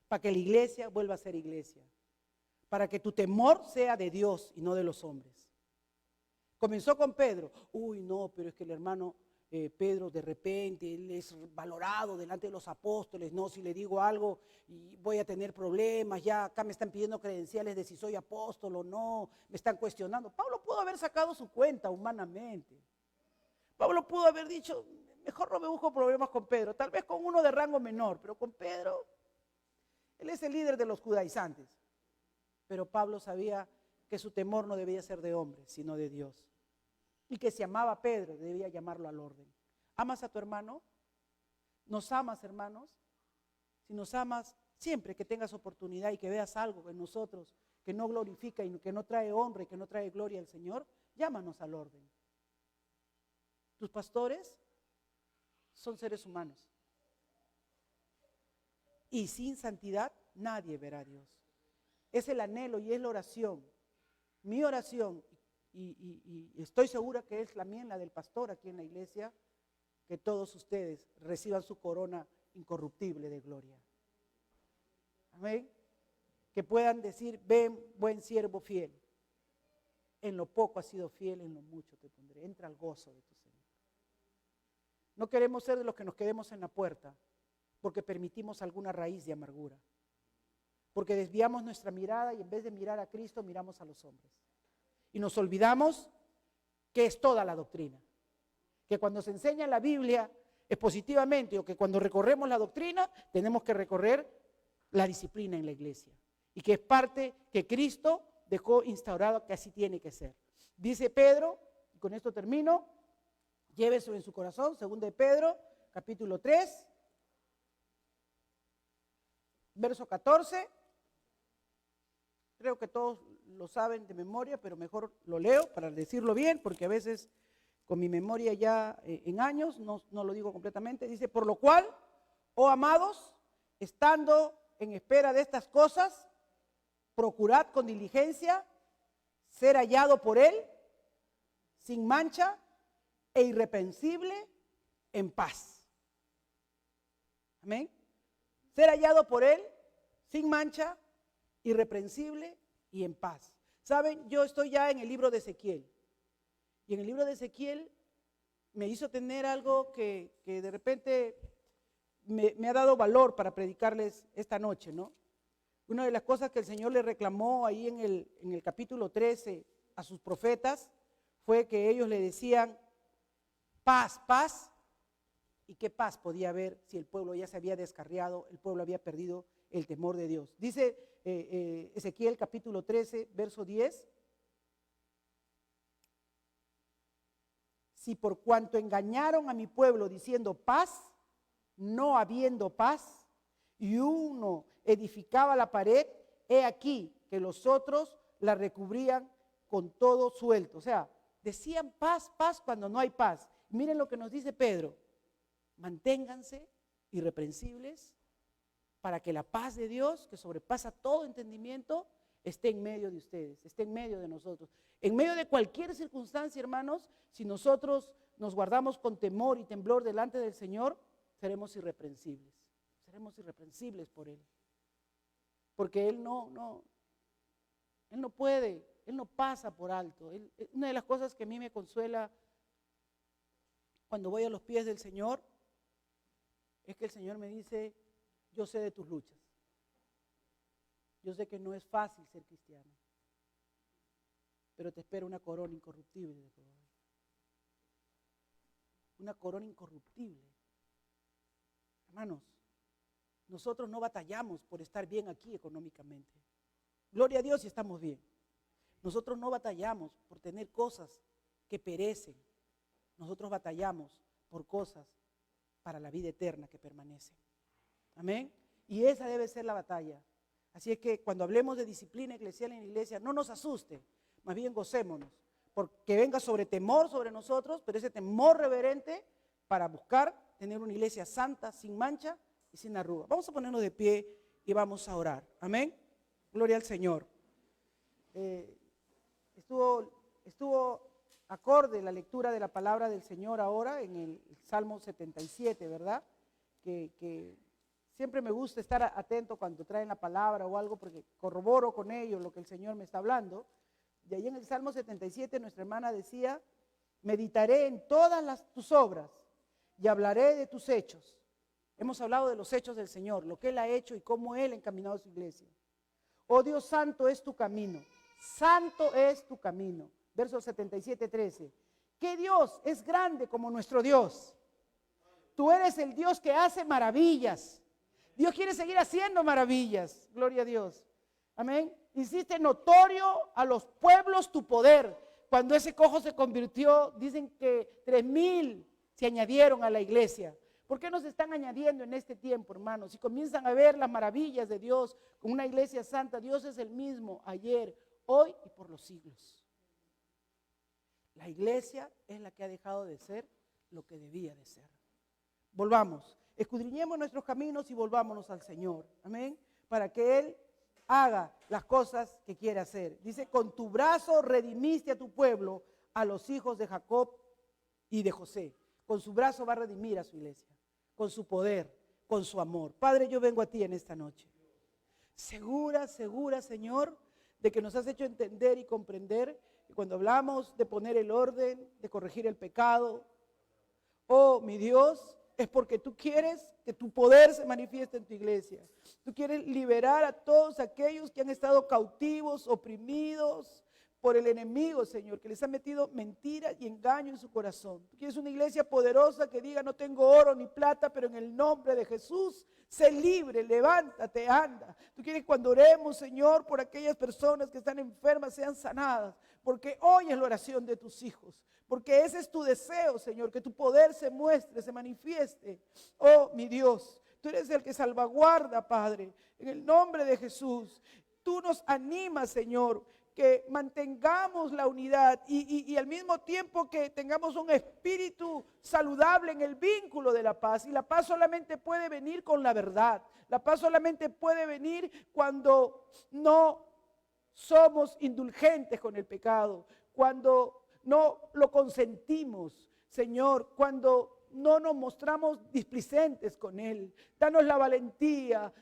Para que la iglesia vuelva a ser iglesia. Para que tu temor sea de Dios y no de los hombres. Comenzó con Pedro. Uy, no, pero es que el hermano Pedro de repente, él es valorado delante de los apóstoles. No, si le digo algo y voy a tener problemas, ya acá me están pidiendo credenciales de si soy apóstol o no, me están cuestionando. Pablo pudo haber sacado su cuenta humanamente. Pablo pudo haber dicho, mejor no me busco problemas con Pedro, tal vez con uno de rango menor, pero con Pedro, él es el líder de los judaizantes. Pero Pablo sabía que su temor no debía ser de hombres, sino de Dios. Y que si amaba a Pedro, debía llamarlo al orden. ¿Amas a tu hermano? ¿Nos amas, hermanos? Si nos amas, siempre que tengas oportunidad y que veas algo en nosotros que no glorifica y que no trae honra y que no trae gloria al Señor, llámanos al orden. Tus pastores son seres humanos. Y sin santidad nadie verá a Dios. Es el anhelo y es la oración. Mi oración, y estoy segura que es la mía y la del pastor aquí en la iglesia, que todos ustedes reciban su corona incorruptible de gloria. Amén. Que puedan decir, ven, buen siervo fiel. En lo poco has sido fiel, en lo mucho te pondré. Entra al gozo de tu Señor. No queremos ser de los que nos quedemos en la puerta porque permitimos alguna raíz de amargura. Porque desviamos nuestra mirada y en vez de mirar a Cristo, miramos a los hombres. Y nos olvidamos que es toda la doctrina. Que cuando se enseña la Biblia expositivamente o que cuando recorremos la doctrina, tenemos que recorrer la disciplina en la iglesia. Y que es parte que Cristo dejó instaurado que así tiene que ser. Dice Pedro, y con esto termino, lléveselo en su corazón, 2 de Pedro, capítulo 3, verso 14. Creo que todos lo saben de memoria, pero mejor lo leo para decirlo bien, porque a veces con mi memoria ya en años, no lo digo completamente, dice, por lo cual, oh amados, estando en espera de estas cosas, procurad con diligencia ser hallado por Él, sin mancha e irreprensible, en paz. Amén. Ser hallado por Él, sin mancha, irreprensible y en paz. Saben, yo estoy ya en el libro de Ezequiel. Y en el libro de Ezequiel me hizo tener algo que de repente me ha dado valor para predicarles esta noche, ¿no? Una de las cosas que el Señor le reclamó ahí en el capítulo 13 a sus profetas fue que ellos le decían paz, paz. ¿Y qué paz podía haber si el pueblo ya se había descarriado, el pueblo había perdido el temor de Dios? Dice Ezequiel capítulo 13, verso 10. Si por cuanto engañaron a mi pueblo diciendo paz, no habiendo paz, y uno edificaba la pared, he aquí que los otros la recubrían con todo suelto. O sea, decían paz, paz cuando no hay paz. Miren lo que nos dice Pedro. Manténganse irreprensibles para que la paz de Dios, que sobrepasa todo entendimiento, esté en medio de ustedes, esté en medio de nosotros. En medio de cualquier circunstancia, hermanos, si nosotros nos guardamos con temor y temblor delante del Señor, seremos irreprensibles. Seremos irreprensibles por Él. Porque Él no puede, Él no pasa por alto. Una de las cosas que a mí me consuela cuando voy a los pies del Señor es que el Señor me dice, yo sé de tus luchas. Yo sé que no es fácil ser cristiano, pero te espera una corona incorruptible de todo. Una corona incorruptible. Hermanos, nosotros no batallamos por estar bien aquí económicamente. Gloria a Dios si estamos bien. Nosotros no batallamos por tener cosas que perecen. Nosotros batallamos por cosas para la vida eterna que permanecen. Amén. Y esa debe ser la batalla. Así es que cuando hablemos de disciplina eclesial en la iglesia, no nos asuste, más bien gocémonos, porque venga sobre temor sobre nosotros, pero ese temor reverente para buscar tener una iglesia santa, sin mancha y sin arruga. Vamos a ponernos de pie y vamos a orar. Amén. Gloria al Señor. Estuvo acorde la lectura de la palabra del Señor ahora en el Salmo 77, ¿verdad? Que siempre me gusta estar atento cuando traen la palabra o algo porque corroboro con ellos lo que el Señor me está hablando. Y ahí en el Salmo 77 nuestra hermana decía, meditaré en todas tus obras y hablaré de tus hechos. Hemos hablado de los hechos del Señor, lo que Él ha hecho y cómo Él ha encaminado a su iglesia. Oh Dios, santo es tu camino, santo es tu camino. Verso 77, 13. ¿Qué Dios es grande como nuestro Dios? Tú eres el Dios que hace maravillas. Dios quiere seguir haciendo maravillas. Gloria a Dios. Amén. Hiciste notorio a los pueblos tu poder. Cuando ese cojo se convirtió, dicen que 3,000 se añadieron a la iglesia. ¿Por qué nos están añadiendo en este tiempo, hermanos? Si comienzan a ver las maravillas de Dios con una iglesia santa, Dios es el mismo ayer, hoy y por los siglos. La iglesia es la que ha dejado de ser lo que debía de ser. Volvamos, escudriñemos nuestros caminos y volvámonos al Señor. Amén. Para que Él haga las cosas que quiere hacer. Dice, con tu brazo redimiste a tu pueblo, a los hijos de Jacob y de José. Con su brazo va a redimir a su iglesia, con su poder, con su amor. Padre, yo vengo a ti en esta noche. Segura, Señor, de que nos has hecho entender y comprender que cuando hablamos de poner el orden, de corregir el pecado, oh mi Dios, es porque tú quieres que tu poder se manifieste en tu iglesia. Tú quieres liberar a todos aquellos que han estado cautivos, oprimidos por el enemigo, Señor, que les ha metido mentiras y engaño en su corazón. Tú quieres una iglesia poderosa que diga, no tengo oro ni plata, pero en el nombre de Jesús, sé libre, levántate, anda. Tú quieres cuando oremos, Señor, por aquellas personas que están enfermas, sean sanadas, porque hoy es la oración de tus hijos. Porque ese es tu deseo, Señor, que tu poder se muestre, se manifieste. Oh, mi Dios, tú eres el que salvaguarda, Padre, en el nombre de Jesús. Tú nos animas, Señor, que mantengamos la unidad y al mismo tiempo que tengamos un espíritu saludable en el vínculo de la paz. Y la paz solamente puede venir con la verdad. La paz solamente puede venir cuando no somos indulgentes con el pecado, cuando no lo consentimos, Señor, cuando no nos mostramos displicentes con Él. Danos la valentía,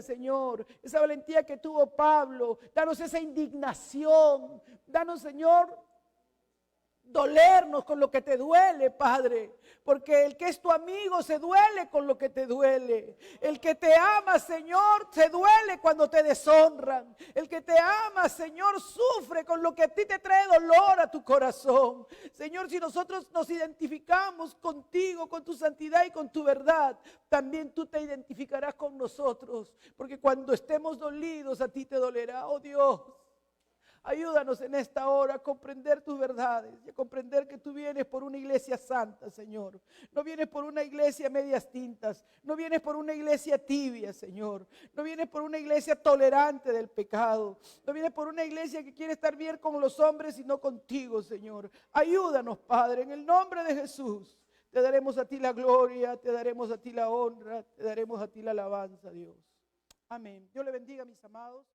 Señor, esa valentía que tuvo Pablo. Danos esa indignación. Danos, Señor, dolernos con lo que te duele, Padre, porque el que es tu amigo se duele con lo que te duele. El que te ama, Señor, se duele cuando te deshonran. El que te ama, Señor, sufre con lo que a ti te trae dolor a tu corazón. Señor, si nosotros nos identificamos contigo, con tu santidad y con tu verdad, también tú te identificarás con nosotros, porque cuando estemos dolidos a ti te dolerá. Oh Dios, ayúdanos en esta hora a comprender tus verdades y a comprender que tú vienes por una iglesia santa, Señor. No vienes por una iglesia medias tintas, no vienes por una iglesia tibia, Señor. No vienes por una iglesia tolerante del pecado, no vienes por una iglesia que quiere estar bien con los hombres y no contigo, Señor. Ayúdanos, Padre, en el nombre de Jesús. Te daremos a ti la gloria, te daremos a ti la honra, te daremos a ti la alabanza, Dios. Amén. Dios le bendiga, mis amados.